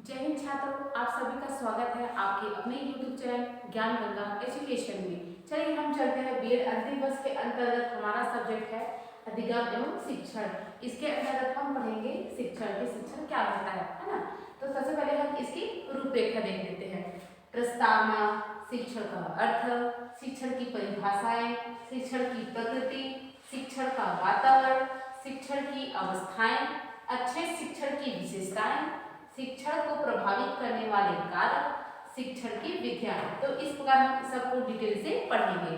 जय हिंद छात्रों, आप सभी का स्वागत है आपके अपने YouTube चैनल ज्ञान गंगा एजुकेशन में। चलिए हम चलते हैं बीएड अंतिम वर्ष के अंतर्गत हमारा सब्जेक्ट है अधिगम एवं शिक्षण। इसके अंतर्गत हम पढ़ेंगे शिक्षण के शिक्षण क्या होता है ना। तो सबसे पहले हम इसकी रूपरेखा देख लेते हैं। प्रस्तावना, शिक्षण का अर्थ, शिक्षण की परिभाषाएं, शिक्षण की प्रकृति, शिक्षण का वातावरण, शिक्षण की अवस्थाएं, अच्छे शिक्षण की विशेषताएं, शिक्षण को प्रभावित करने वाले कारक, शिक्षण की विधियां। तो इस प्रकार हम सबको डिटेल से पढ़ेंगे।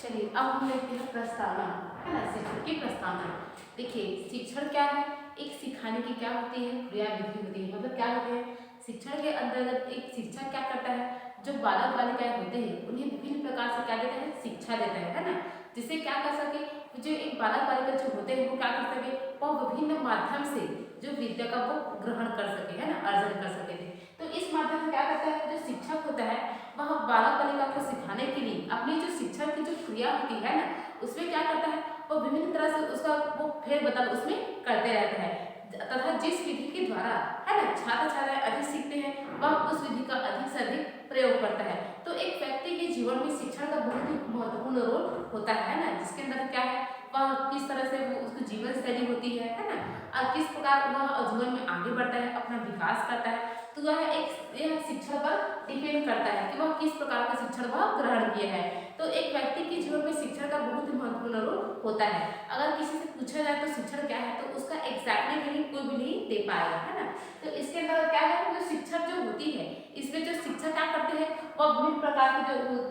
चलिए अब हम लेते हैं प्रस्तावना, है ना, शिक्षण की प्रस्तावना। देखिए शिक्षण क्या है, एक सिखाने की क्या होती है, क्रिया विधि होती है। मतलब क्या होते हैं, शिक्षण के अंतर्गत एक शिक्षक क्या करता है, जो बालक बालिकाएं होते हैं उन्हें विभिन्न प्रकार से क्या देता है, शिक्षा देता है ना, जिससे क्या कर सके, जो एक बालक बालिका जो होते हैं वो क्या कर सके, वह विभिन्न माध्यम से जो विद्या का वो ग्रहण कर सके, है ना, अर्जन कर सके थे। तो इस माध्यम से क्या करता है, जो शिक्षक होता है वह बालक बालिका को सिखाने के लिए अपनी जो शिक्षण की जो क्रिया होती है ना, उसमें क्या करता है, वो विभिन्न तरह से उसका वो फेरबदल उसमें करते रहता है, तथा जिस विधि के द्वारा, है ना, छात्र छात्राएं अधिक सीखते हैं वह उस विधि का अधिक से अधिक प्रयोग करता है। तो एक व्यक्ति के जीवन में शिक्षण का बहुत ही महत्वपूर्ण रोल होता है ना, जिसके अंदर क्या है, वह किस तरह से वो उसकी जीवन शैली होती है ना, और किस प्रकार वह जीवन में आगे बढ़ता है, अपना विकास करता है। तो यह शिक्षण पर डिपेंड करता है कि वह किस प्रकार का शिक्षण वह ग्रहण किया है। तो एक व्यक्ति के जीवन में शिक्षण का बहुत ही महत्वपूर्ण रोल होता है। अगर किसी से पूछा जाए तो शिक्षण क्या है, तो उसका एग्जैक्टली मीनिंग कोई भी नहीं दे पाएगा, है ना। तो इसके अंदर क्या है, जो शिक्षक जो होती है, इसमें जो शिक्षक क्या करते हैं, वह विभिन्न प्रकार की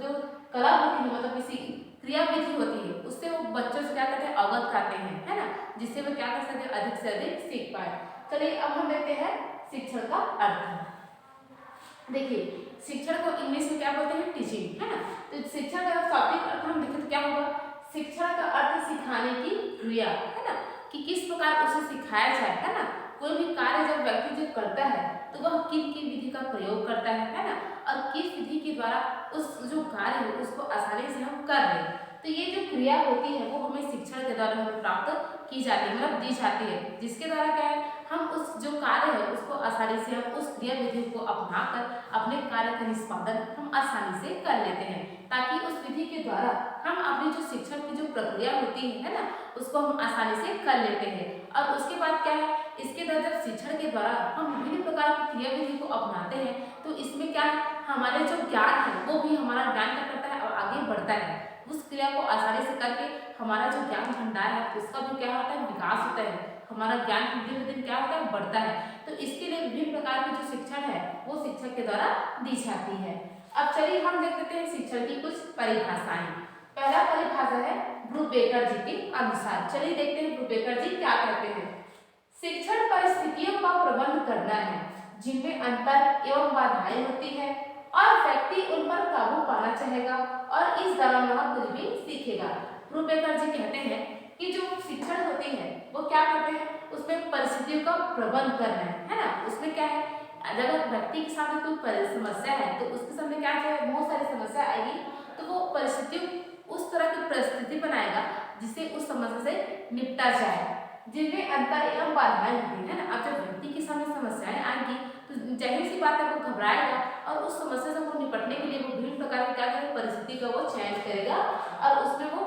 जो कला होती है, मतलब किसी क्रिया विधि होती है, उससे वो बच्चों से क्या करते हैं, अवगत करते हैं, है ना, जिससे वो क्या कर सके, अधिक से अधिक सीख पाए। चलिए अब हम देखते हैं शिक्षण का अर्थ। देखिए शिक्षण को इंग्लिश में क्या बोलते हैं, टीचिंग, है ना। तो शिक्षण का शाब्दिक अर्थ हम देखें तो क्या होगा, शिक्षण का अर्थ सिखाने की क्रिया, है ना, कि किस प्रकार उसे सिखाया जाए, है ना। कोई भी कार्य जब व्यक्ति जो करता है तो वह किन किन विधि का प्रयोग करता है ना, और किस विधि के द्वारा उस जो कार्य है उसको आसानी से हम कर रहे हैं। तो ये जो क्रिया होती है वो हमें शिक्षण के द्वारा हमें प्राप्त की जाती है, मतलब दी जाती है, जिसके द्वारा क्या है, हम उस जो कार्य है उसको आसानी से हम उस क्रिया विधि को अपनाकर अपने कार्य का निष्पादन हम आसानी से कर लेते हैं, ताकि उस विधि के द्वारा हम अपनी जो शिक्षण की जो प्रक्रिया होती है ना, उसको हम आसानी से कर लेते हैं। और उसके बाद क्या है, इसके द्वारा जब शिक्षण के द्वारा हम विभिन्न प्रकार की क्रिया विधि को अपनाते हैं, तो इसमें क्या है, हमारे जो ज्ञान है वो भी हमारा ज्ञान क्या करता है और आगे बढ़ता है। उस क्रिया को आसानी से करके हमारा जो ज्ञान भंडार है उसका भी क्या होता है, विकास होता है, हमारा ज्ञान दिन ब दिन क्या होता है, बढ़ता है। तो इसके लिए विभिन्न प्रकार की जो शिक्षण है वो शिक्षक के द्वारा दी जाती है। अब चलिए हम देख लेते हैं शिक्षण की कुछ परिभाषाएं। पहला परिभाषा है ब्रूबेकर जी के अनुसार। चलिए देखते हैं ब्रूबेकर जी क्या कहते हैं। शिक्षण परिस्थितियों का प्रबंध करना है जिनमें अंतर एवं बाधाएं होती है और व्यक्ति उन पर काबू पाना चाहेगा और इस दौरान वह कुछ भी सीखेगा। ब्रूबेकर जी कहते हैं कि जो शिक्षण होती है वो क्या करते हैं, उसमें परिस्थितियों का प्रबंध करना है ना। उसमें क्या है, अगर व्यक्ति के सामने कोई समस्या है तो उसके सामने क्या है, बहुत सारी समस्या आएगी, तो वो परिस्थिति उस तरह की परिस्थिति बनाएगा जिससे उस समस्या से निपटा जाए, जिनमें अंतर एवं बाधाएं होती है ना। अब जब व्यक्ति के सामने समस्याएं आएंगी तो जाहिर सी बात है वो घबराएगा और उस समस्या से वो निपटने के लिए वो विभिन्न प्रकार की क्या करेगा, परिस्थिति का वो चयन करेगा और उसमें वो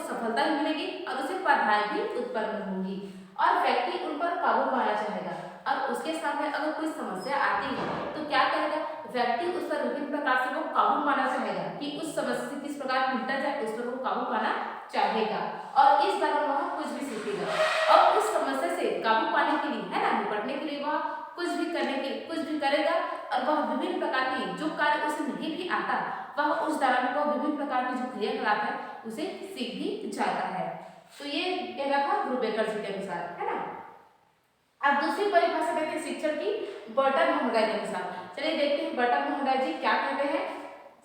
सफलता भी मिलेगी और उसे बाधाएं भी उत्पन्न होंगी और व्यक्ति उन पर काबू पाना चाहेगा। और उसके सामने अगर कोई समस्या आती है तो क्या करेगा, व्यक्ति उस पर विभिन्न प्रकार से वो काबू पाना चाहेगा कि उस समस्या से किस प्रकार निपटा जाए, उस पर वो काबू पाना चाहेगा और इस दौरान वह कुछ भी सीखेगा और उस समस्या से काबू पाने के लिए, है ना, निपटने के लिए वह कुछ भी करेगा और वह विभिन्न प्रकार की जो कार्य उसे नहीं भी आता वह उस दौरान वह विभिन्न प्रकार की जो क्रियाकलाप है उसे सीख भी जाता है। तो ये कहना था ब्रूबेकर जी के अनुसार, है ना। अब दूसरी परिभाषा देखते हैं शिक्षण की बर्टन महंगाई के अनुसार। चलिए देखते हैं बर्टन महंगाई जी क्या कहते हैं।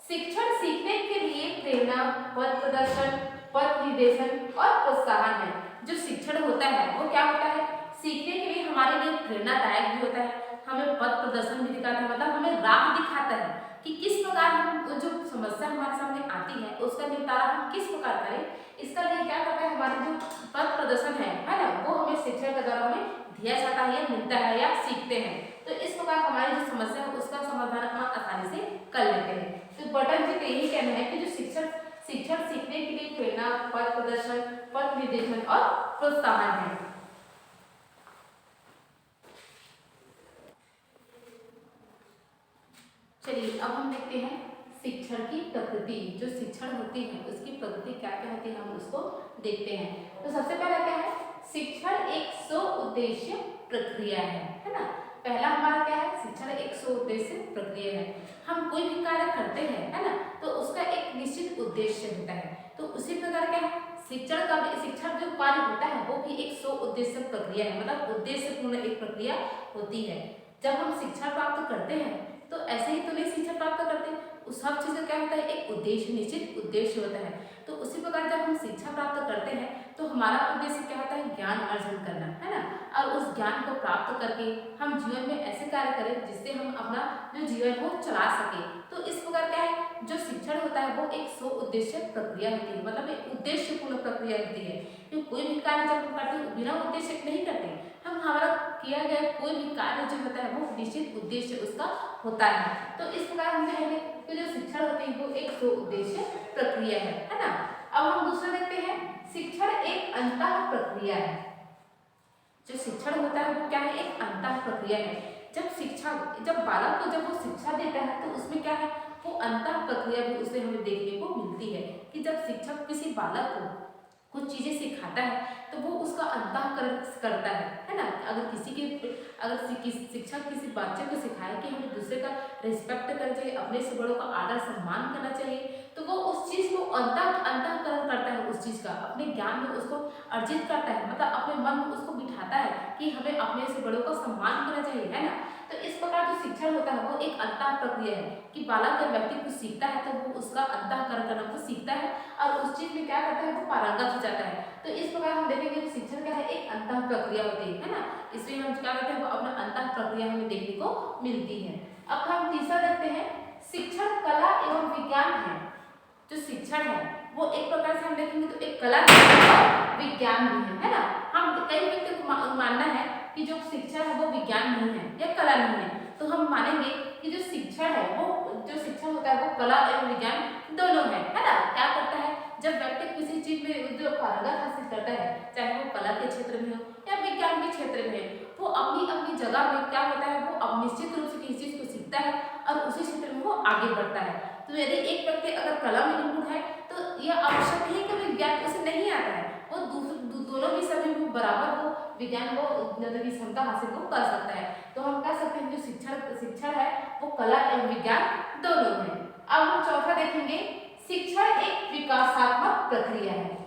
शिक्षण सीखने के लिए प्रेरणा, पथ प्रदर्शन, पथ निर्देशन और प्रोत्साहन है। जो शिक्षण होता है वो क्या होता है, सीखने के लिए हमारे लिए प्रेरणादायक भी होता है, हमें पथ प्रदर्शन भी दिखाता है, मतलब हमें राह दिखाता है कि किस प्रकार हम जो समस्या हमारे सामने आती है उसका निपटारा हम किस प्रकार करें, इसका लिए क्या करता है, हमारे जो पथ प्रदर्शन है ना, वो हमें शिक्षक के द्वारा हमें दिया जाता है या मिलता है या सीखते हैं। तो इस प्रकार हमारी जो समस्या है उसका समाधान हम आसानी से कर लेते हैं। तो बटन जी का यही कहना है कि जो शिक्षण सीखने के लिए प्रेरणा, पथ प्रदर्शन, पथ निर्देशन और प्रोत्साहन है। चलिए अब हम देखते हैं शिक्षण की प्रकृति। जो शिक्षण होती है उसकी प्रकृति क्या क्या होती है, हम उसको देखते हैं। तो सबसे पहला क्या है, शिक्षण एक स्व उद्देश्य प्रक्रिया है ना। पहला हमारा क्या है, शिक्षण एक स्व उद्देश्य प्रक्रिया है। हम कोई भी कार्य करते हैं है ना, तो उसका एक निश्चित उद्देश्य होता है। तो उसी प्रकार क्या है, शिक्षण जो कार्य होता है वो भी एक स्व उद्देश्य प्रक्रिया है, मतलब उद्देश्यपूर्ण एक प्रक्रिया होती है। जब हम शिक्षा प्राप्त करते हैं तो ऐसे ही तो नहीं शिक्षा प्राप्त करते, उस सब चीज का क्या होता है, एक उद्देश्य, निश्चित उद्देश्य होता है। तो उसी प्रकार जब हम शिक्षा प्राप्त करते हैं तो हमारा उद्देश्य क्या होता है, ज्ञान अर्जन करना है ना। और उस ज्ञान को प्राप्त करके हम जीवन में ऐसे कार्य करें जिससे हम अपना जो जीवन हो चला सके। तो इस प्रकार क्या है, जो शिक्षण होता है वो एक स्व उद्देश्य प्रक्रिया होती है, मतलब एक उद्देश्यपूर्ण प्रक्रिया होती है। तो कोई भी कार्य जब हम करते हैं बिना उद्देश्य नहीं करते, हम हमारा किया गया कोई भी कार्य जो होता है वो निश्चित उद्देश्य उसका होता है। तो इस प्रकार हम कहेंगे कि जो शिक्षण होती है वो एक स्व उद्देश्य प्रक्रिया है ना। अब हम दूसरा देखते हैं, शिक्षण एक अंतः प्रक्रिया है। जो शिक्षण होता है वो क्या है, एक अंतः प्रक्रिया है। जब बालक को जब वो शिक्षा देता है तो उसमें क्या है, वो अंतः प्रक्रिया भी उसे हमें देखने को मिलती है कि जब शिक्षक किसी बालक को कुछ चीजें सिखाता है तो वो उसका अंतःकरण करता है ना। अगर शिक्षक किसी बच्चे को सिखाए कि हमें दूसरे का रिस्पेक्ट करना चाहिए, अपने से बड़ों का आदर सम्मान करना चाहिए, तो वो उस चीज को अंतःकरण करता है, उस चीज का अपने ज्ञान में उसको अर्जित करता है, मतलब अपने मन में उसको बिठाता है कि हमें अपने से बड़ों का सम्मान करना चाहिए है ना। तो इस प्रकार जो शिक्षण होता है वो एक अंतः प्रक्रिया है कि बालक जब व्यक्ति कुछ सीखता है तो वो उसका अंतःकरण करना को सीखता है और उस चीज में क्या करता है, वो पारंगत हो जाता है। तो इस प्रकार हम देखेंगे कि शिक्षण क्या है, एक अंतः प्रक्रिया होती है ना। इसमें हम क्या करते हैं, वो अपना अंतः प्रक्रिया हमें देखने को मिलती है। अब हम तीसरा देखते हैं, शिक्षण कला एवं विज्ञान है। जो शिक्षण है वो एक प्रकार से हम देखेंगे तो एक कला और विज्ञान भी है ना। हम कई व्यक्ति को मानना है कि जो शिक्षा है वो विज्ञान नहीं है या कला नहीं है, तो हम मानेंगे कि जो शिक्षण है वो जो शिक्षण होता है वो कला एवं विज्ञान दोनों है ना। क्या करता है, जब व्यक्ति किसी चीज में जो पारंगत हासिल करता है, चाहे वो कला के क्षेत्र में हो या विज्ञान के क्षेत्र में, वो अपनी अपनी जगह में क्या होता है, वो अब निश्चित रूप से किसी चीज को सीखता है और उसी क्षेत्र में वो आगे बढ़ता है। तो यदि एक व्यक्ति अगर कला में निपुण है तो यह आवश्यक नहीं कि विज्ञान उसे नहीं आता है, वो दोनों भी सभी बराबर वो विज्ञान को क्षमता हासिल को कर सकता है। तो हम कह सकते हैं जो शिक्षण है वो कला एवं विज्ञान दोनों है। अब हम चौथा देखेंगे, शिक्षण एक विकासात्मक प्रक्रिया है।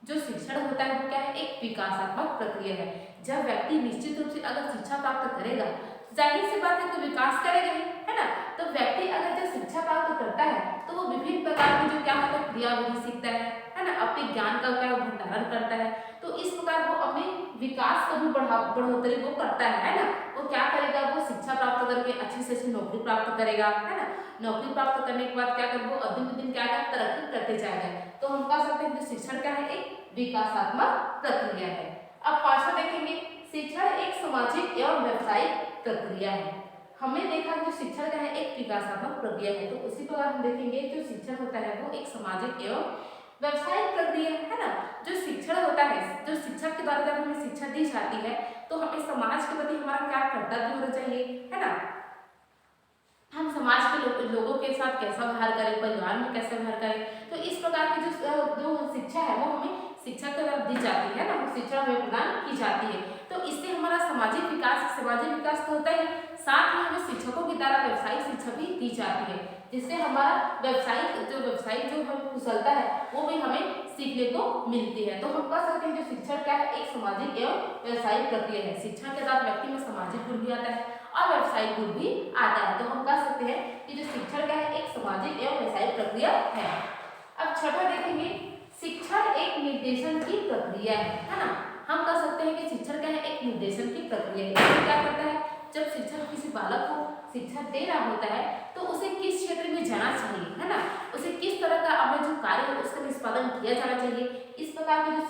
जो शिक्षण होता है वो क्या है, एक विकासात्मक प्रक्रिया है। जब व्यक्ति निश्चित रूप से अगर शिक्षा प्राप्त करेगा, जाहिर सी बात है तो विकास करेगा ही है ना। तो व्यक्ति अगर जब शिक्षा प्राप्त करता है तो वो विभिन्न प्रकार की जो क्या होता है क्रियाविधि सीखता है ना, अपने ज्ञान का क्या भंडारण करता है। तो इस प्रकार वो अपने विकास को भी बढ़ोतरी वो करता है ना। वो क्या करेगा, वो शिक्षा प्राप्त करके अच्छी से अच्छी नौकरी प्राप्त करेगा है ना। नौकरी प्राप्त करने के बाद क्या कर, वो दिन दिन क्या कर तरक्की करते जाएगा। तो हम कह सकते हैं कि शिक्षण क्या है, एक विकासात्मक प्रक्रिया है। अब पांचवा देखेंगे, शिक्षण एक सामाजिक एवं व्यावसायिक प्रक्रिया है। हमने देखा कि शिक्षण क्या है, एक विकासात्मक प्रक्रिया है। तो उसी प्रकार हम देखेंगे जो शिक्षण होता है वो एक सामाजिक एवं व्यावसायिक प्रक्रिया है ना। जो शिक्षण होता है, जो शिक्षक के द्वारा जब हमें शिक्षा दी जाती है तो हमें समाज के प्रति हमारा क्या कर्तव्य होना चाहिए है ना। हम समाज के लोगों के साथ कैसा व्यवहार करें, परिवार में कैसे व्यवहार करें। तो इस प्रकार की जो शिक्षा है वो हमें शिक्षा के द्वारा दी जाती है ना, वो शिक्षा हमें प्रदान की जाती है। तो इससे हमारा सामाजिक विकास तो होता ही, साथ ही हमें शिक्षकों के द्वारा व्यावसायिक शिक्षा भी दी जाती है, जिससे हमारा व्यवसायिक जो हमें कुशलता है वो भी हमें सीखने को मिलती है। तो हम कह सकते हैं जो शिक्षण क्या है, एक सामाजिक एवं व्यावसायिक प्रक्रिया है। शिक्षण के साथ व्यक्ति में सामाजिक गुण भी आता है और व्यावसायिक गुण भी आता है। तो हम कह सकते हैं कि जो शिक्षण क्या है, एक सामाजिक एवं व्यावसायिक प्रक्रिया है। अब छठा देखेंगे, शिक्षण एक निर्देशन की प्रक्रिया है ना। हम कह सकते हैं कि शिक्षण क्या है, एक निर्देशन की प्रक्रिया है। तो क्या करता है, जब शिक्षक किसी बालक को शिक्षा दे रहा होता है तो उसे किस क्षेत्र में जाना चाहिए है ना, उसे किस तरह का अपना जो कार्य है उसका निष्पादन पालन किया जाना चाहिए। इस प्रकार की जो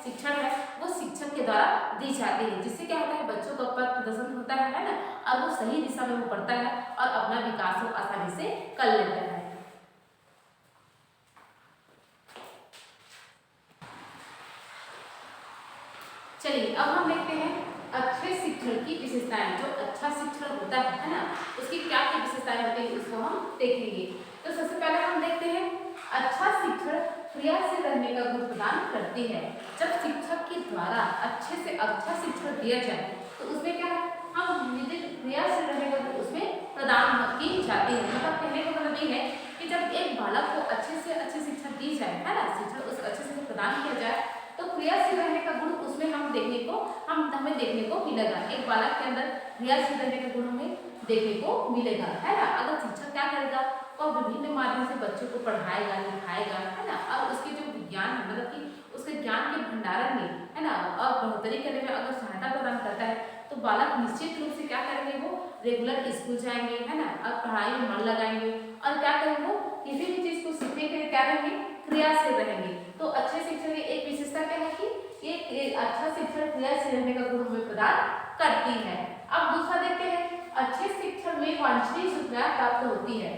शिक्षण है वो शिक्षक के द्वारा दी जाती है, जिससे क्या होता है बच्चों का प्रदर्शन होता है ना, और वो सही दिशा में वो बढ़ता है और अपना विकास वो आसानी से कर लेता है। चलिए अब हम देखते हैं अच्छे शिक्षण की विशेषताएं। जो अच्छा शिक्षण होता है ना, उसकी क्या क्या विशेषताएं होती है उसको हम देखेंगे। तो सबसे पहले हम देखते हैं अच्छा शिक्षण क्रियाशील रहने का गुण प्रदान करती है। जब शिक्षक के द्वारा अच्छे से अच्छा शिक्षण दिया जाए तो उसमें क्या है, हम क्रियाशील रहने का गुण उसमें प्रदान की जाती है। मतलब कहने का मतलब ये है कि जब एक बालक को अच्छे से अच्छी शिक्षा दी जाए है ना, शिक्षण उसको अच्छे से प्रदान किया जाए तो क्रियाशील रहने का गुण उसमें हमें देखने को मिलेगा। एक बालक के अंदर क्रियाशील रहने का गुण हमें देखने को मिलेगा, है ना। अगर शिक्षक क्या करेगा, वह विभिन्न माध्यम से बच्चों को पढ़ाएगा, लिखाएगा, है ना, और उसके जो विज्ञान है मतलब कि उसके ज्ञान के भंडारण में, है ना, और बढ़ोतरी करने में अगर सहायता प्रदान करता है तो बालक निश्चित रूप से क्या करेंगे, वो रेगुलर स्कूल जाएंगे, है ना, और पढ़ाई में मन लगाएंगे और क्या करेंगे, वो किसी भी चीज को सीखने के लिए क्या रहेंगे, क्रियाशील रहेंगे। तो अच्छे शिक्षण की एक विशेषता क्या है कि ये अच्छा शिक्षण क्रियाशील रहने का गुण हमें प्रदान करती है। अब दूसरा देखते हैं, अच्छे शिक्षण में वांछनीय सूचनाएं प्राप्त होती है।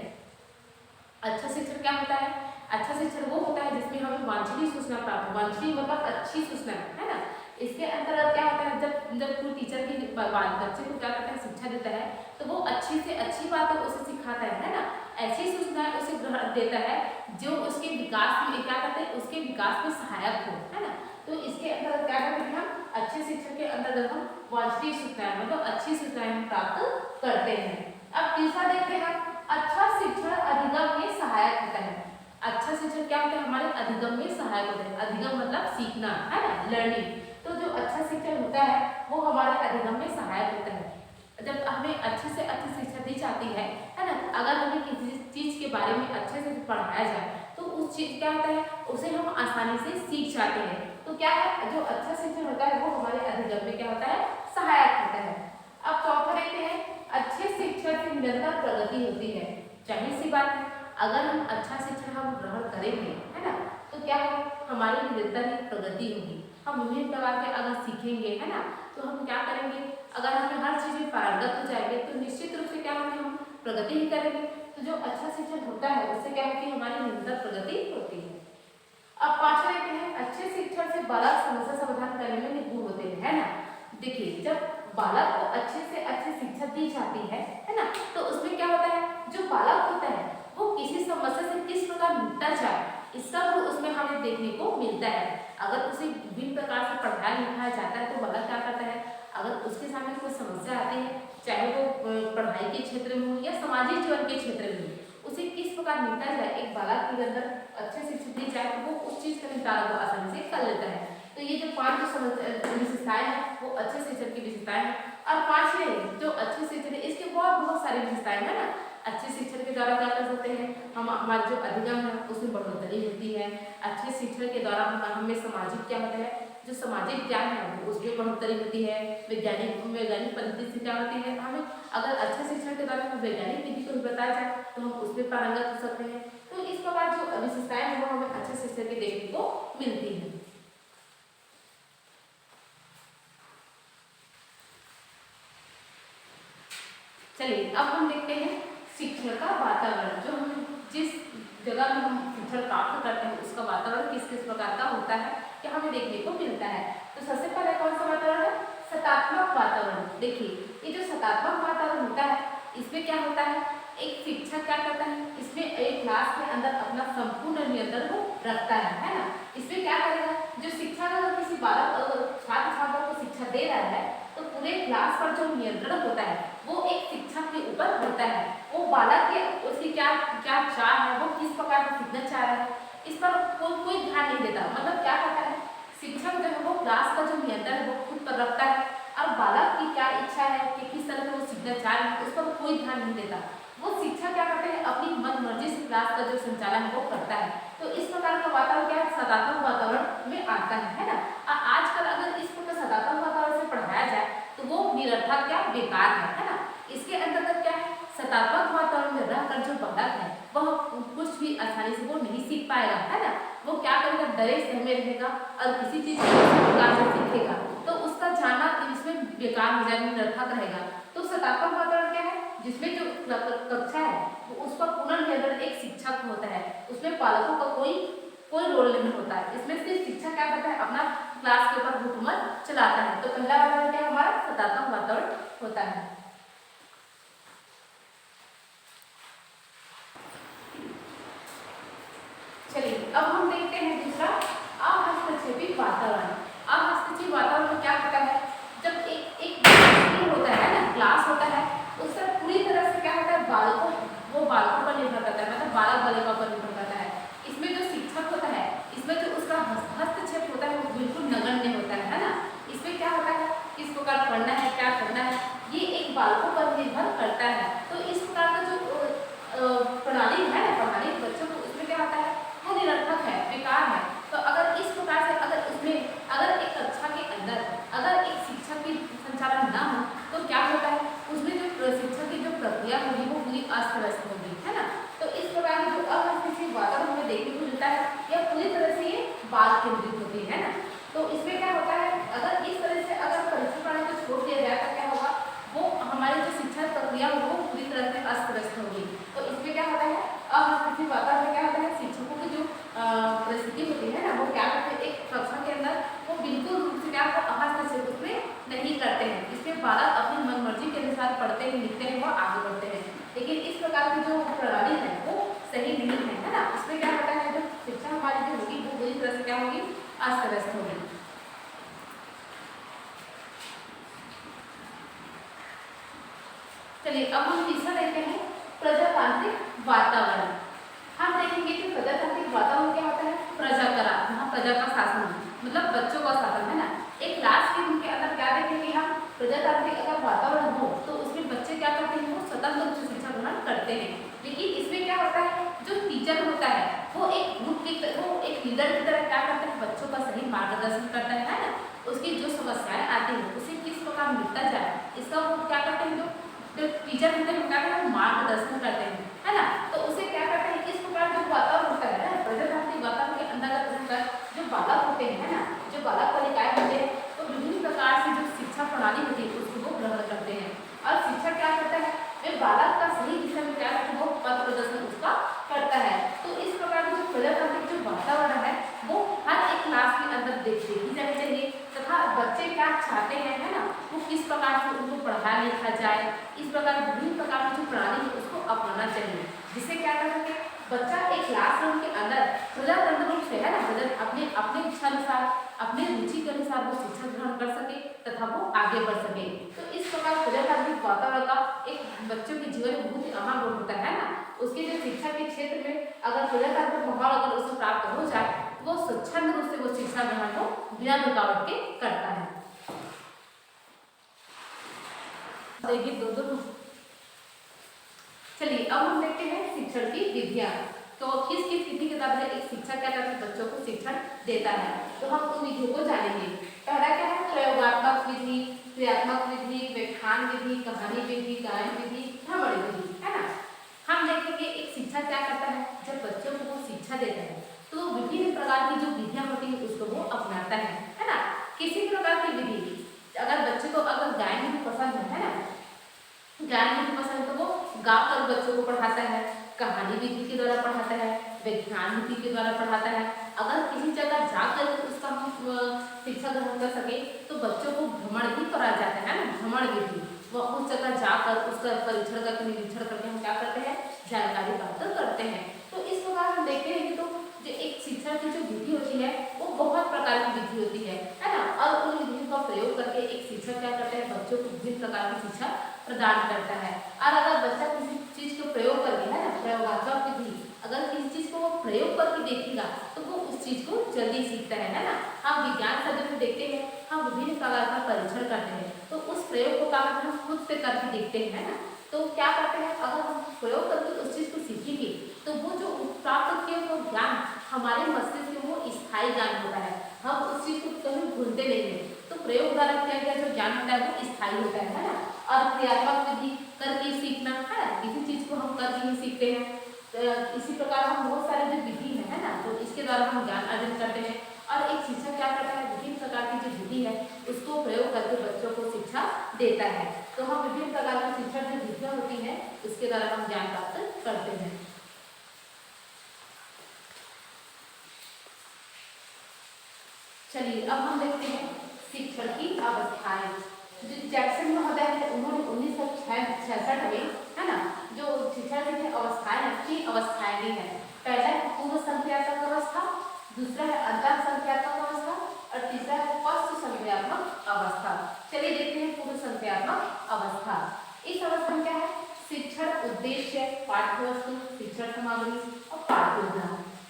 अच्छा शिक्षण क्या होता है, अच्छा शिक्षण वो होता है जिसमें हमें वांछनीय सूचना प्राप्त हो। वांछनीय मतलब अच्छी सूचना, है ना। इसके अंतर्गत क्या होता है, जब कोई टीचर की बच्चे को क्या करता है, शिक्षा देता है तो वो अच्छी से अच्छी बातें उसे सिखाता है ना, ऐसी सूचनाएं उसे ग्रहण देता है जो उसके विकास में क्या करते हैं, उसके विकास में सहायक हो, है ना। तो इसके अंतर्गत क्या करते हैं, हम अच्छे शिक्षण के अंतर्गत हम वांछनीय सूचनाएं मतलब अच्छी सूचनाएं हम प्राप्त करते हैं। अब तीसरा देखते हैं, अच्छा शिक्षण अधिगम में सहायक होता है। अच्छा शिक्षण क्या होता है, हमारे अधिगम में सहायक होता है। अधिगम मतलब सीखना, है ना, लर्निंग। तो जो अच्छा शिक्षण होता है वो हमारे अधिगम में सहायक होता है। जब हमें अच्छे से अच्छी शिक्षा दी जाती है ना, अगर हमें किसी चीज के बारे में अच्छे से पढ़ाया जाए तो उस चीज क्या होता है, उसे हम आसानी से सीख जाते हैं। तो क्या है, जो अच्छा शिक्षण होता है वो हमारे अधिगम में क्या होता है, सहायक होता है। अब चौथा देखते हैं, अच्छे शिक्षण से निरंतर प्रगति होती है। जाहिर सी बात है, अगर हम अच्छा शिक्षण हम ग्रहण करेंगे, है ना, तो क्या है, हमारी निरंतर प्रगति होगी। हम विभिन्न प्रकार के अगर सीखेंगे, है ना, तो हम क्या करेंगे, अगर हम हर चीज में पारंगत हो जाएंगे तो निश्चित रूप से क्या होगी, हम प्रगति ही करेंगे। तो जो अच्छा शिक्षण होता है उससे क्या होती है, हमारी निरंतर प्रगति होती है। अब पांचवा देखते हैं, अच्छे शिक्षण से बालक समस्या समाधान करने में निपुण होते हैं, है ना। देखिए, जब बालक को अच्छे से अच्छी शिक्षा दी जाती है ना, तो उसमें क्या होता है, जो बालक होता है वो किसी समस्या से किस प्रकार निपटा जाए इसका गुण उसमें हमें देखने को मिलता है। अगर उसे विभिन्न प्रकार से पढ़ाया लिखाया जाता है तो बालक क्या करता है, अगर उसके सामने कोई समस्या आती है, चाहे वो पढ़ाई के क्षेत्र में हो या सामाजिक जीवन के क्षेत्र में हो, उसे किस प्रकार निपटा जाए, एक बालक के अंदर अच्छे शिक्षा दी जाए तो वो उस चीज का निपटारा वो आसानी से कर लेता है। तो ये जो पांच विशेषताएं हैं वो अच्छे शिक्षण की विशेषताएं हैं। और पांचवे जो अच्छे शिक्षण है इसके बहुत सारी विशेषताएं है ना। अच्छे शिक्षण के द्वारा क्या कर सकते हैं, हम हमारे जो अधिगम है उसमें बढ़ोतरी होती है। अच्छे शिक्षण के द्वारा हमें सामाजिक क्या होता है, जो सामाजिक ज्ञान है उसमें बढ़ोतरी होती है। वैज्ञानिक पद्धति से क्या होती है, हमें अगर अच्छे शिक्षण के द्वारा हमें वैज्ञानिक विधि को बताया जाए तो हम उसमें पारंगत हो सकते हैं। तो इस प्रकार जो विशेषताएं हैं वो हमें अच्छे शिक्षण के देखने को मिलती है। चलिए अब हम देखते हैं शिक्षण का वातावरण। जो हम जिस जगह में हम शिक्षण प्राप्त करते हैं उसका वातावरण किस किस प्रकार का होता है, क्या हमें देखने को मिलता है। तो सबसे पहले कौन सा वातावरण है, सकारात्मक वातावरण। देखिए, ये जो सकारात्मक वातावरण होता है इसमें क्या होता है, एक शिक्षक क्या करता है, इसमें एक क्लास के अंदर अपना संपूर्ण नियंत्रण को रखता है ना। इसमें क्या करेगा, जो शिक्षक अगर किसी बालक छात्र छात्रा को शिक्षा दे रहा है तो पूरे क्लास पर जो नियंत्रण होता है वो एक शिक्षक के ऊपर होता है। वो बालक के उसकी क्या क्या चाह है, वो किस प्रकार से सीखना चाह रहा है, इस पर कोई ध्यान नहीं देता। मतलब क्या करता है, शिक्षक जो है वो क्लास का जो नियंत्रण है वो खुद पर रखता है और बालक की क्या इच्छा है कि किस तरह से वो सीखना चाह रहे हैं उस पर कोई ध्यान नहीं देता। वो शिक्षक क्या करते हैं, अपनी मन मर्जी से क्लास का जो संचालन वो करता है। तो इस प्रकार का वातावरण क्या है, सकारात्मक वातावरण में आता है ना। आजकल अगर इस प्रकार सकारात्मक वातावरण से पढ़ाया जाए तो वो निरर्थक क्या बेकार है ना। इसके अंतर्गत क्या है, सकारात्मक वातावरण में रहकर जो बालक है वह कुछ भी आसानी से वो नहीं सीख पाएगा, है ना। वो क्या डरे सहमे रहेगा और किसी चीज को किसी प्रकार से सीखेगा तो उसका जानना इसमें बेकार हो जाएगा, निरर्थक रहेगा। तो सकारात्मक वातावरण क्या है, जिसमें जो कक्षा है वो उसका पुनर्निर्माण एक शिक्षक होता है, उसमें पालकों का कोई रोल नहीं होता है। इसमें सिर्फ शिक्षक क्या करता है, अपना क्लास के ऊपर हुकूमत चलाता है। तो पहला वातावरण क्या हमारा सकारात्मक वातावरण होता है। चलिए अब हम देखते हैं दूसरा अहस्तक्षेपी वातावरण। अहस्तक्षेपी वातावरण में क्या होता है, जब एक होता है ना, क्लास होता है, उससे पूरी तरह से क्या होता है, बालकों पर निर्भर करता है, मतलब बालक बालिका पर निर्भर करता है। इसमें जो शिक्षक होता है, इसमें जो उसका हस्तक्षेप होता है वो बिल्कुल नगण्य होता है ना। इसमें क्या होता है, किस प्रकार पढ़ना है, क्या करना है, ये एक बालकों पर निर्भर करता है। तो इस प्रकार का जो प्रणाली है ना, पढ़ाने बच्चों को, उसमें क्या होता है, वो निरर्थक है, बेकार है। तो अगर इस प्रकार से अगर एक कक्षा के अंदर अगर एक शिक्षक की संचालन ना हो तो क्या होता है, उसमें जो शिक्षक की जो प्रक्रिया होगी वो पूरी अस्त व्यस्त होगी, है ना। तो इस प्रकार की जो अहस्तक्षेपी वातावरण हमें देखने को मिलता है, यह पूरी तरह से ये बाल केंद्रित होती है ना। तो इसमें क्या होता है, अगर इस तरह से अगर परीक्षा प्रणाली को छोड़ दिया जाए तो क्या होगा, वो हमारी जो शिक्षा प्रक्रिया वो पूरी तरह से अस्त व्यस्त होगी। तो इसमें क्या होता है, अहस्तक्षेपी वातावरण में क्या होता है, शिक्षकों की जो परिस्थिति होती है ना, वो क्या करते हैं, एक कक्षा के अंदर वो बिल्कुल रूप से क्या हस्तक्षेप उसमें नहीं करते हैं। इसमें बालक अपनी मनमर्जी के अनुसार पढ़ते हैं, लिखते हैं, वो आगे बढ़ते हैं। लेकिन इस प्रकार की जो प्रणाली है वो सही नहीं है ना। उसमें क्या होता है, जो शिक्षा हमारी जो होगी वो पूरी तरह से क्या होगी, अस्त व्यस्त होगी। चलिए अब हम तीसरा देखते हैं, प्रजातांत्रिक वातावरण। हम देखेंगे कि प्रजातांत्रिक वातावरण क्या होता है, प्रजा का राज, यहाँ प्रजा का शासन, मतलब बच्चों का शासन, है ना। एक क्लास के अंदर क्या देखेंगे हम, प्रजातांत्रिक अगर वातावरण हो तो उसमें बच्चे क्या करते हैं, वो स्वतंत्र रूप से शिक्षा ग्रहण करते हैं। लेकिन इसमें क्या होता है, जो टीचर होता है वो एक ग्रुप की, वो एक लीडर की तरह क्या करता है, बच्चों का सही मार्गदर्शन करता है ना। उसकी जो समस्याएं आती हैं उसे किस प्रकार निपटा जाए, इसका वो क्या करते हैं, जो टीचर होते हैं क्या करते हैं, मार्गदर्शन करते हैं, है ना। तो उसे क्या करते हैं, इस प्रकार जो वातावरण होता है ना, प्रजातांत्रिक वातावरण के अंतर्गत रहकर जो बालक होते हैं, है ना, जो बालक बालिकाएं होते हैं, तो विभिन्न प्रकार से जो शिक्षा प्रणाली होती है उसको वो ग्रहण करते हैं। और शिक्षक क्या करता है, वे बालक का सही दिशा में क्या करते हैं, वो पथ प्रदर्शन उसका करता है। तो इस प्रकार का जो प्रजातांत्रिक जो वातावरण है वो हर एक क्लास के अंदर देखी जानी चाहिए, तथा बच्चे क्या चाहते हैं, है ना, वो किस प्रकार से उनको पढ़ाया लिखा जाए, इस प्रकार विभिन्न प्रकार की जो प्रणाली है उसको अपनाना चाहिए, जिससे क्या कर सके बच्चा एक क्लासरूम के अंदर प्रजातंत्र रूप से, है ना, अपने इच्छा अनुसार, अपने रुचि के अनुसार वो शिक्षा ग्रहण कर सके तथा वो आगे बढ़ सके। तो इस प्रकार प्रजातांत्रिक वातावरण का एक बच्चों के जीवन में बहुत ही अहम रोल होता है ना। उसके जो शिक्षा के क्षेत्र में अगर प्रजातांत्रिक माहौल अगर उसे प्राप्त हो जाए तो वो स्वच्छंद रूप से वो शिक्षा ग्रहण को बिना रुकावट के करता है। देखिए दो चलिए अब हम देखते हैं शिक्षण की विधियां। तो किस किस विधि के द्वारा एक शिक्षक क्या करता है, बच्चों को शिक्षण देता है। तो हम उन विधियों को जानेंगे। पहला क्या है, प्रयोगात्मक विधि, क्रियात्मक विधि, व्याख्यान विधि, कहानी विधि, गायन विधि, भ्रमण विधि, है ना। हम देखेंगे एक शिक्षक क्या करता है, जब बच्चों को वो शिक्षा देता है तो विभिन्न प्रकार की जो विधियां होती है उसको वो अपनाता है ना। किसी प्रकार की विधि, अगर बच्चे को अगर गायन विधि पसंद है ना, गायन विधि पसंद तो वो गा कर बच्चों को पढ़ाता है, कहानी विधि के द्वारा पढ़ाता है, व्याख्यान विधि के द्वारा पढ़ाता है। अगर किसी जगह जाकर उसका हम शिक्षा ग्रहण कर सके तो बच्चों को भ्रमण भी कराया जाता है ना, भ्रमण विधि, वो उस जगह जाकर उसका परीक्षण करके निरीक्षण करके हम क्या करते हैं, जानकारी प्राप्त करते हैं। तो इस प्रकार हम देखते हैं कि तो जो एक शिक्षा की जो विधि होती है वो बहुत प्रकार की विधि होती है ना। और उन विधियों का प्रयोग करके एक शिक्षक क्या करते हैं, बच्चों को विभिन्न प्रकार की शिक्षा प्रदान करता है। और अगर बच्चा किसी चीज को प्रयोग करके, है ना, प्रयोगात्मक विधि, अगर किसी चीज को वो प्रयोग करके देखेगा तो वो उस चीज को जल्दी सीखता है ना। हम विज्ञान शब्द में देखते हैं, हम विभिन्न प्रकार का परीक्षण करते हैं तो उस प्रयोग को क्या करते हैं, हम खुद से करके देखते हैं, है ना। तो क्या करते हैं, अगर हम प्रयोग करके उस चीज को सीखेंगे तो वो जो प्राप्त किए वो ज्ञान हमारे मस्तिष्क में वो स्थायी ज्ञान होता है, हम उस चीज को कभी भूलते नहीं है। तो प्रयोग द्वारा किया गया जो ज्ञान होता है वो स्थायी होता है ना। और क्रियात्मक विधि करके सीखना, है ना, किसी चीज को हम करके ही सीखते हैं। इसी प्रकार हम बहुत सारे जो विधि है ना, तो इसके द्वारा हम ज्ञान अर्जन करते हैं। देता है। तो हम विभिन्न प्रकार की शिक्षण जो विधियाँ होती हैं उसके द्वारा हम ज्ञान प्राप्त करते हैं। चलिए अब हम देखते हैं शिक्षण की अवस्थाएं। जो जैक्सन महोदय है उन्होंने 1966 में, है ना, जो शिक्षण की अवस्थाएं हैं, 3 अवस्थाएं दी है। पहला है पूर्व संख्यात्मक अवस्था, दूसरा है अंतर संख्यात्मक अवस्था और तीसरा है पश्च संख्यात्मक अवस्था। चलिए देखते हैं पूर्व संख्यात्मक अवस्था। इस अवस्था में क्या है? शिक्षण उद्देश्य, पाठ्य वस्तु, शिक्षण सामग्री और पाठ्य योजना।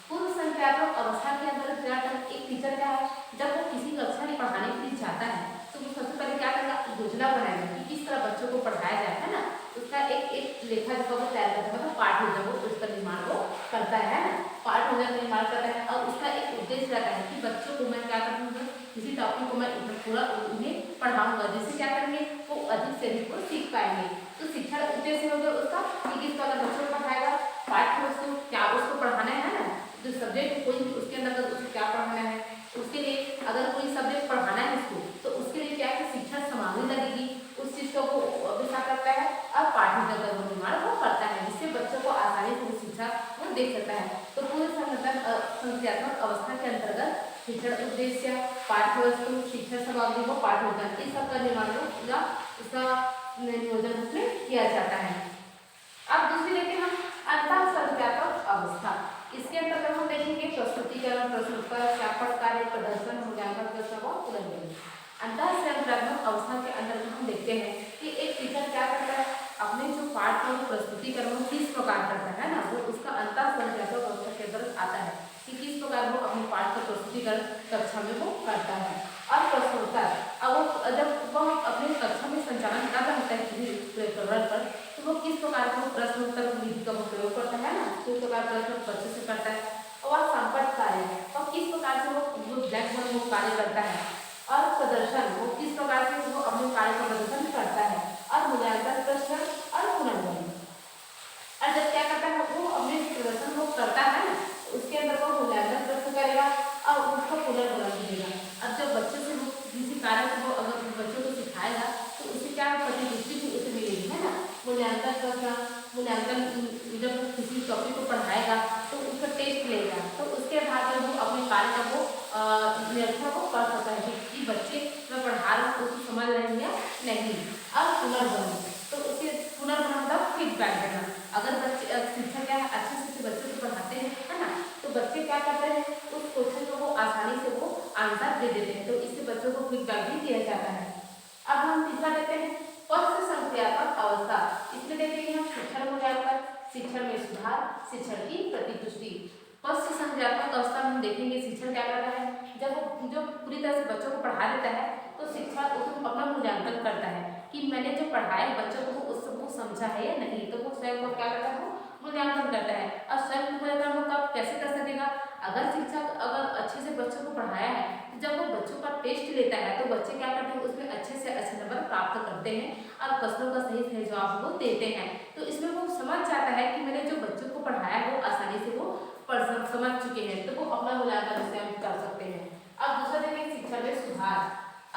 पूर्व संख्यात्मक अवस्था के अंदर क्या एक टीचर क्या है, जब वो किसी कक्षा में पढ़ाने के लिए जाता है तो वो सबसे पहले क्या करेगा, योजना बनाएगा कि किस तरह बच्चों को पढ़ाया जाए, है ना। उसका एक लेखा जो वो तैयार करता है, मतलब पाठ योजना, वो उसका निर्माण वो करता है ना, पाठ योजना का निर्माण करता है। और उसका एक उद्देश्य रहता है कि बच्चों को मैं क्या करूँगा, किसी टॉपिक को मैं पूरा उन्हें पढ़ाऊंगा जिससे क्या करेंगे वो अधिक से अधिक वो सीख पाएंगे। तो शिक्षण उद्देश्य हो गया उसका कि किस तरह बच्चों को पढ़ाएगा, पाठ्य वस्तु क्या उसको पढ़ाना है ना, जो सब्जेक्ट कोई भी उसके अंदर उसको क्या पढ़ाना है, उसके लिए अगर कोई सब्जेक्ट पढ़ाना है उसको तो उसके लिए क्या है, शिक्षण सामग्री लगेगी, उस चीज को वो विचार करता है और पाठ्यक्रम का निर्माण वो करता है जिससे बच्चों को आसानी से शिक्षा वो दे सकता है। तो पूर्व संख्यात्मक अवस्था के अंतर्गत शिक्षण उद्देश्य, पाठ्य वस्तु, शिक्षण सामग्री को पाठ्यक्रम इस सब का निर्माण उसका नियोजन उसमें किया जाता है। अब दूसरी देखते हैं हम अंतर संख्यात्मक अवस्था। इसके अंतर्गत हम देखेंगे प्रस्तुतिकरण, प्रश्नोत्तर, व्यापक कार्य, प्रदर्शन, मूल्यांकन, प्रश्न व पुनर्गणना। अंतर संख्यात्मक अवस्था के अंतर्गत हम देखते हैं कि एक टीचर क्या करता है, अपने जो पाठ का प्रस्तुतिकरण किस प्रकार करता है ना, वो उसका अंतर संख्यात्मक अवस्था के अंतर्गत आता है कि किस प्रकार वो अपने पाठ का प्रस्तुतिकरण कक्षा में वो करता है। और प्रश्नोत्तर, अब जब वह अपने कक्षा में संचालन कर रहा होता है किसी प्रकरण पर तो वो किस प्रकार का प्रश्नोत्तर विधि का प्रयोग करता है ना, किस प्रकार प्रश्न बच्चे से करता है। और संपर्क कार्य और किस प्रकार से वो ब्लैक बोर्ड वो कार्य करता है। और प्रदर्शन, वो किस प्रकार से वो अपने कार्य का प्रदर्शन करता है। और मूल्यांकन, प्रश्न और पुनर्गणना। और जब क्या करता है वो अपने प्रदर्शन वो करता है ना, उसके अंदर वो मूल्यांकन प्रश्न करेगा और उसका पुनर्गणना देगा। अब जब बच्चों से वो किसी कार्य को वो अगर बच्चों को सिखाएगा तो उसे क्या प्रतिदृष्टि भी उसे मिलेगी, है ना। मूल्यांकन प्रश्न, मूल्यांकन जब वो किसी टॉपिक को पढ़ाएगा तो उसका टेस्ट लेगा, तो उसके आधार पर वो अपने कार्य का वो निरीक्षण वो कर सकता है कि बच्चे मैं पढ़ा रहा हूँ उसको समझ रहे हैं या नहीं। अब पुनर्गणना, तो उसके पुनर्गणना मतलब फीडबैक देना। अगर बच्चे शिक्षक क्या है अच्छे से बच्चों को पढ़ाते हैं, है ना, तो बच्चे क्या करते हैं उस क्वेश्चन को वो आसानी से वो आंसर दे देते हैं, तो इससे बच्चों को फीडबैक भी दिया जाता है। अब हम तीसरा देखते हैं पश्च संख्यात्मक अवस्था। इसमें देखेंगे हम शिक्षण मूल्यांकन, शिक्षण में सुधार, शिक्षण की प्रतिपुष्टि। पश्च संख्यात्मक अवस्था में हम देखेंगे शिक्षण क्या करता है, जब वो जो पूरी तरह से बच्चों को पढ़ा देता है तो शिक्षक उसको अपना मूल्यांकन करता है कि मैंने जो पढ़ाया बच्चों को उस सबको समझा है या नहीं, तो वो स्वयं को क्या करता है वो मूल्यांकन करता है। और स्वयं मूल्यांकन वो कब कैसे कर सकेगा, अगर शिक्षक अगर अच्छे से बच्चों को पढ़ाया है तो जब वो बच्चों का टेस्ट लेता है तो बच्चे क्या करते हैं उसमें अच्छे से अच्छे नंबर प्राप्त करते हैं और प्रश्नों का सही सही जवाब वो देते हैं। तो इसमें वो समझ जाता है कि मैंने जो बच्चों को पढ़ाया वो आसानी से वो समझ चुके हैं, तो वो अपना मूल्यांकन स्वयं कर सकते हैं। अब दूसरा देखिए शिक्षण में सुधार।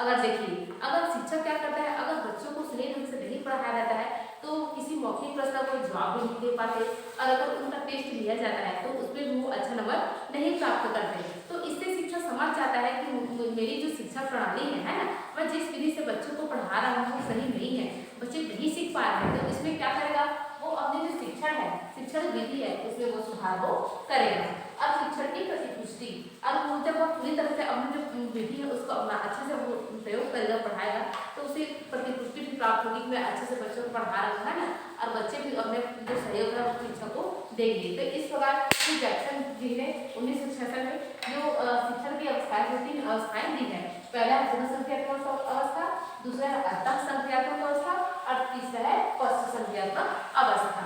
अगर देखिए अगर शिक्षक क्या करता है, अगर बच्चों को सही ढंग से नहीं पढ़ाया जाता है तो किसी मौखिक प्रश्न को जवाब भी नहीं दे पाते और अगर उनका टेस्ट लिया जाता है तो उसमें भी वो अच्छा नंबर नहीं प्राप्त करते। तो इससे शिक्षक समझ जाता है कि मेरी जो शिक्षा प्रणाली है ना, मैं जिस विधि से बच्चों को पढ़ा रहा हूँ वो सही नहीं है, बच्चे नहीं सीख पा रहे हैं। तो इसमें क्या करेगा वो अपनी जो शिक्षण है, शिक्षण विधि है उसमें वो सुधार वो करेगा। अब शिक्षण की प्रतिपुष्टि, और जब वो पूरी तरह से अपनी जो विधि है उसको अपना अच्छे से वो प्रयोग करेगा पढ़ाएगा तो उसे प्रतिपुष्टि भी प्राप्त होगी कि मैं अच्छे से बच्चों को पढ़ा रहा हूँ, है ना, और बच्चे भी अपने जो सहयोग है वो शिक्षक को देंगे। तो इस प्रकार जैक्सन जी ने 1966 में जो शिक्षण की अवस्थाएं जो 3 अवस्थाएं दी है, पहला है पूर्व संख्यात्मक अवस्था, दूसरा है अंतर संख्यात्मक अवस्था और तीसरा है पश्च संख्यात्मक अवस्था।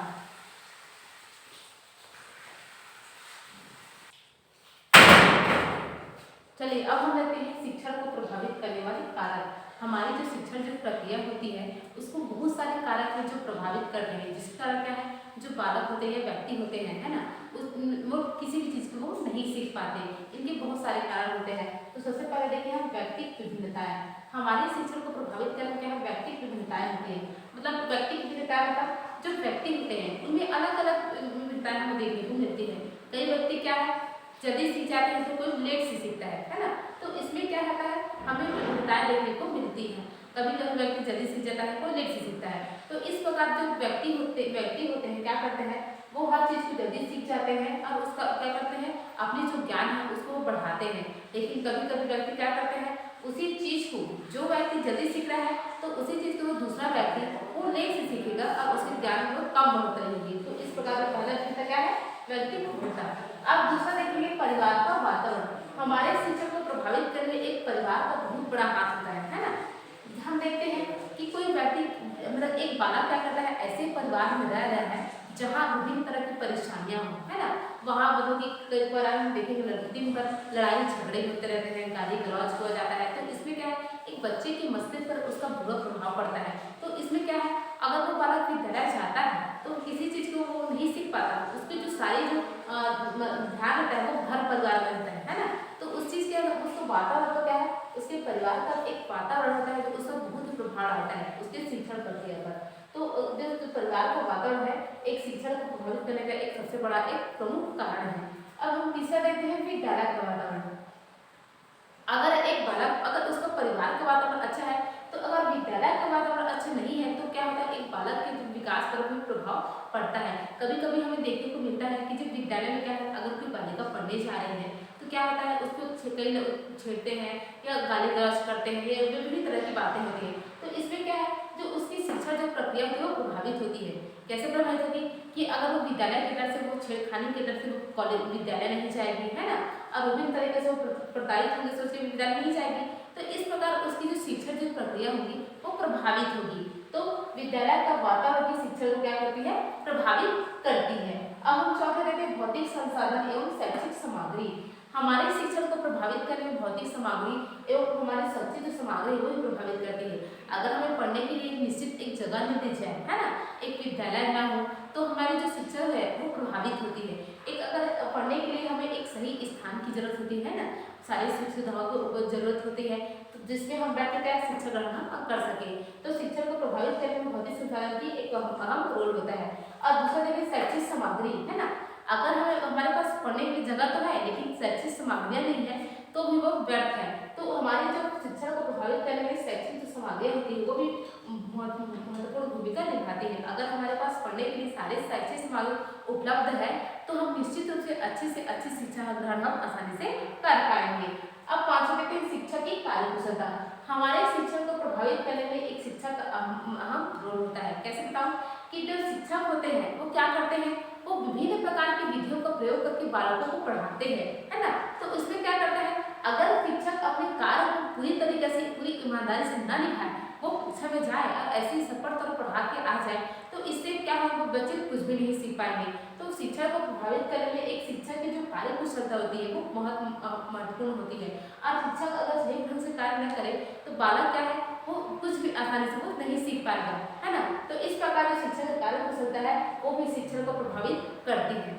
चलिए अब हम देखते हैं शिक्षण को प्रभावित करने वाले कारक। हमारी जो शिक्षण जो प्रक्रिया होती है उसको बहुत सारे कारक हैं जो प्रभावित करते हैं, जिसके कारण क्या है जो बालक होते हैं या व्यक्ति होते हैं, है ना, वो किसी भी चीज़ को वो नहीं सीख पाते। इनके बहुत सारे कारण होते हैं। तो सबसे पहले देखिए हम व्यक्तिगत विभिन्नताएं। हमारे शिक्षण को प्रभावित करने क्या है, व्यक्ति की विभिन्नताएं होती है। मतलब व्यक्ति की विभिन्नताएं मतलब जो व्यक्ति होते हैं उनमें अलग अलग विभिन्नताएं हमें देखने को मिलती है। कई व्यक्ति क्या है जल्दी सीख जाते हैं, तो कोई लेट से सीखता है ना। तो इसमें क्या होता है, हमें विभिन्नताएं देखने को मिलती हैं। कभी कभी व्यक्ति जल्दी सीख जाता है, कोई लेट से सीखता है। तो इस प्रकार जो व्यक्ति होते हैं क्या करते हैं, वो हर चीज़ को जल्दी सीख जाते हैं और उसका क्या करते हैं, अपनी जो ज्ञान है उसको बढ़ाते हैं। लेकिन कभी कभी व्यक्ति क्या करते हैं, उसी चीज़ को जो व्यक्ति जल्दी सीख रहा है तो उसी चीज़ को दूसरा व्यक्ति वो लेट से सीखेगा और उसके ज्ञान में कम बढ़ोतरी होगी। तो इस प्रकार का पहला चिंता क्या है, व्यक्ति को बढ़ता। अब दूसरा देखेंगे परिवार का वातावरण। हमारे शिक्षण को प्रभावित करने में एक परिवार का बहुत बड़ा हाथ होता है ना। हम देखते हैं कि कोई व्यक्ति मतलब एक बालक क्या करता है, ऐसे परिवार में रह रहा है जहाँ विभिन्न तरह की परेशानियां हो, है ना। वहाँ मतलब कि कई बार हम देखेंगे दिन भर लड़ाई झगड़े होते रहते हैं, गाली गलौज हो जाता है। तो इसमें क्या है, एक बच्चे के मस्तिष्क पर उसका बुरा प्रभाव पड़ता है। तो इसमें क्या है, अगर वो बालक विद्यालय जाता है तो किसी चीज़ को वो नहीं सीख पाता, उसकी जो सारी जो ध्यान रहता है वो घर परिवार में रहता है ना। तो उस चीज़ के उसको वातावरण तो क्या है, उसके परिवार का एक वातावरण होता है जो उसका बहुत प्रभाव डालता है उसके शिक्षण प्रक्रिया पर। तो जो परिवार का वातावरण है एक शिक्षण को प्रभावित करने का एक सबसे बड़ा एक प्रमुख कारण है। अब हम तीसरा देखते हैं विद्यालय का वातावरण। अगर एक बालक अगर उसका परिवार का वातावरण अच्छा है, तो अगर विद्यालय का वातावरण अच्छा नहीं है तो क्या होता है, एक बालक के विकास पर भी प्रभाव पड़ता है। कभी कभी हमें देखने को मिलता है कि जब विद्यालय में क्या है, अगर कोई बालिका पढ़ने जा रही है तो क्या होता है, उसको कई लोग छेड़ते हैं या गाली गलौज करते हैं, या विभिन्न तरह की बातें होती हैं। तो इसमें क्या है, जो उसकी शिक्षा जो प्रक्रिया होती है वो प्रभावित होती है। कैसे प्रभावित होगी कि अगर वो विद्यालय के डर से, वो छेड़खानी के डर से वो कॉलेज विद्यालय नहीं जाएगी, है ना, और विभिन्न तरीके से वो प्रताड़ित होने से उसके विद्यालय नहीं जाएगी। तो इस प्रकार उसकी जो शिक्षण जो प्रक्रिया होगी वो प्रभावित होगी। तो विद्यालय का वातावरण की शिक्षा को क्या करती है, प्रभावित करती है। अब हम चौथा देखते हैं भौतिक संसाधन एवं शैक्षिक सामग्री। हमारे शिक्षण को प्रभावित करने में भौतिक सामग्री एवं हमारी शैक्षिक जो सामग्री है वो भी प्रभावित करती है। अगर हमें पढ़ने के लिए निश्चित एक जगह न दी जाए, है ना, एक विद्यालय ना हो, तो हमारी जो शिक्षा है वो प्रभावित होती है। एक अगर पढ़ने के लिए हमें एक सही स्थान की जरूरत होती है ना, सारी सुख सुविधाओं को जरूरत होती है, तो जिसमें हम बैठ कर शिक्षा ग्रहण कर सके। तो शिक्षण को प्रभावित करने में भौतिक संसाधन की एक अहम रोल होता है। और दूसरा देखिए शैक्षिक सामग्री, है ना। अगर हमारे पास पढ़ने की जगह तो है लेकिन शैक्षिक सामग्रियाँ नहीं है तो भी वो व्यर्थ है। तो हमारी जो शिक्षा को प्रभावित करने में शैक्षिक जो सामग्रियाँ होती है वो भी महत्वपूर्ण भूमिका निभाती है। अगर हमारे पास पढ़ने के लिए सारे शैक्षिक सामग्री उपलब्ध है तो हम निश्चित रूप से अच्छी शिक्षा ग्रहण हम आसानी से कर पाएंगे। अब पांचवा देखते हैं शिक्षा की कार्यकुशलता। हमारे शिक्षण को प्रभावित करने में एक शिक्षा का अहम रोल होता है। कैसे बताऊं कि जो शिक्षक होते हैं वो क्या करते हैं, वो विभिन्न प्रकार की विधियों का प्रयोग करके बालकों को पढ़ाते हैं, है ना। तो उसमें क्या करता है, अगर शिक्षक अपने कार्य को पूरी तरीके से पूरी ईमानदारी से न निभाए, वो कक्षा में जाए और ऐसे ही सफर तरह पढ़ा के आ जाए, तो इससे क्या है, वो बच्चे कुछ भी नहीं सीख पाएंगे। तो शिक्षा को प्रभावित करने में एक शिक्षक की जो कार्य कुशलता होती है वो बहुत महत्वपूर्ण होती है। और शिक्षक अगर सही ढंग से कार्य न करे तो बालक क्या है, वो कुछ भी आसानी से वो नहीं सीख पाएगा, है ना। तो इस प्रकार जो शिक्षा की कार्य कुशलता है वो भी शिक्षण को प्रभावित करती है।